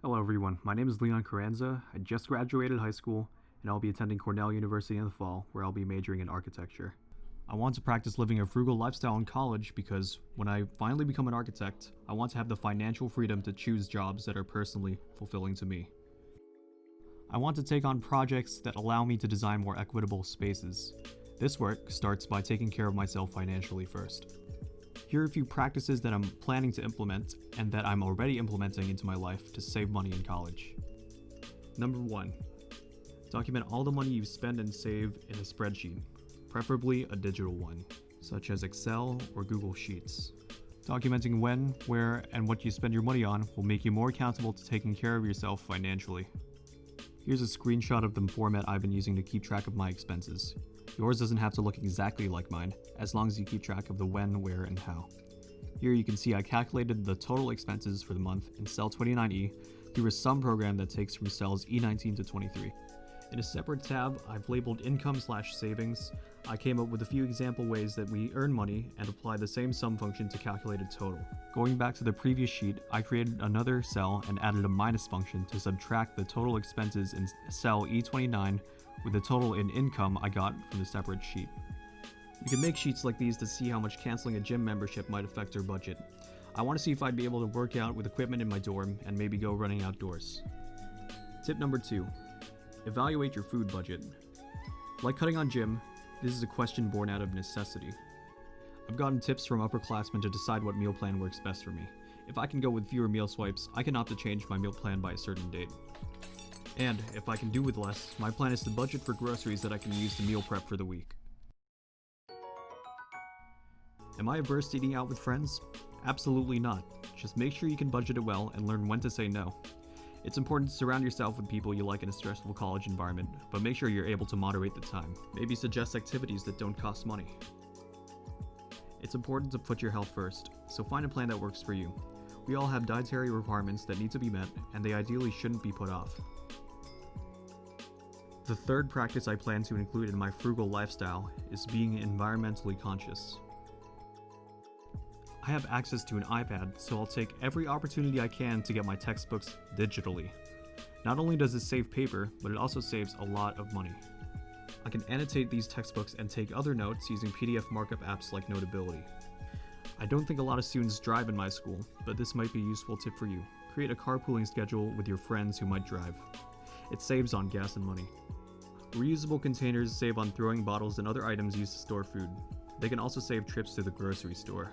Hello everyone, my name is Leon Carranza. I just graduated high school and I'll be attending Cornell University in the fall where I'll be majoring in architecture. I want to practice living a frugal lifestyle in college because when I finally become an architect, I want to have the financial freedom to choose jobs that are personally fulfilling to me. I want to take on projects that allow me to design more equitable spaces. This work starts by taking care of myself financially first. Here are a few practices that I'm planning to implement and that I'm already implementing into my life to save money in college. Number 1. Document all the money you spend and save in a spreadsheet, preferably a digital one, such as Excel or Google Sheets. Documenting when, where, and what you spend your money on will make you more accountable to taking care of yourself financially. Here's a screenshot of the format I've been using to keep track of my expenses. Yours doesn't have to look exactly like mine, as long as you keep track of the when, where, and how. Here you can see I calculated the total expenses for the month in cell 29E through a sum program that takes from cells E19 to 23. In a separate tab, I've labeled income/savings. I came up with a few example ways that we earn money and apply the same sum function to calculate a total. Going back to the previous sheet, I created another cell and added a minus function to subtract the total expenses in cell E29 with the total in income I got from the separate sheet. You can make sheets like these to see how much canceling a gym membership might affect your budget. I want to see if I'd be able to work out with equipment in my dorm and maybe go running outdoors. Tip number 2. Evaluate your food budget. Like cutting on gym, this is a question born out of necessity. I've gotten tips from upperclassmen to decide what meal plan works best for me. If I can go with fewer meal swipes, I can opt to change my meal plan by a certain date. And if I can do with less, my plan is to budget for groceries that I can use to meal prep for the week. Am I averse to eating out with friends? Absolutely not. Just make sure you can budget it well and learn when to say no. It's important to surround yourself with people you like in a stressful college environment, but make sure you're able to moderate the time. Maybe suggest activities that don't cost money. It's important to put your health first, so find a plan that works for you. We all have dietary requirements that need to be met, and they ideally shouldn't be put off. The third practice I plan to include in my frugal lifestyle is being environmentally conscious. I have access to an iPad, so I'll take every opportunity I can to get my textbooks digitally. Not only does it save paper, but it also saves a lot of money. I can annotate these textbooks and take other notes using PDF markup apps like Notability. I don't think a lot of students drive in my school, but this might be a useful tip for you. Create a carpooling schedule with your friends who might drive. It saves on gas and money. Reusable containers save on throwing bottles and other items used to store food. They can also save trips to the grocery store.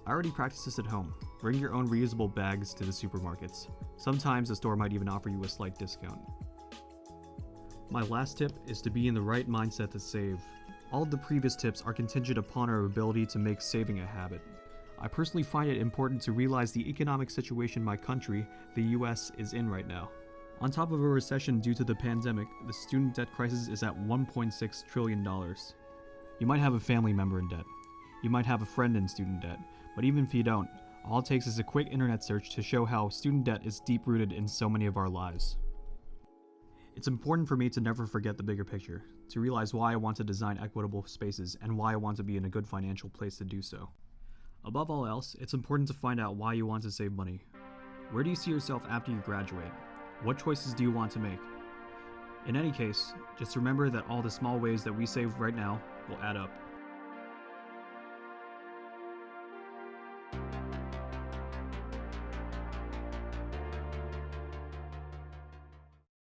I already practice this at home. Bring your own reusable bags to the supermarkets. Sometimes the store might even offer you a slight discount. My last tip is to be in the right mindset to save. All of the previous tips are contingent upon our ability to make saving a habit. I personally find it important to realize the economic situation my country, the US, is in right now. On top of a recession due to the pandemic, the student debt crisis is at $1.6 trillion. You might have a family member in debt. You might have a friend in student debt. But even if you don't, all it takes is a quick internet search to show how student debt is deep-rooted in so many of our lives. It's important for me to never forget the bigger picture, to realize why I want to design equitable spaces and why I want to be in a good financial place to do so. Above all else, it's important to find out why you want to save money. Where do you see yourself after you graduate? What choices do you want to make? In any case, just remember that all the small ways that we save right now will add up.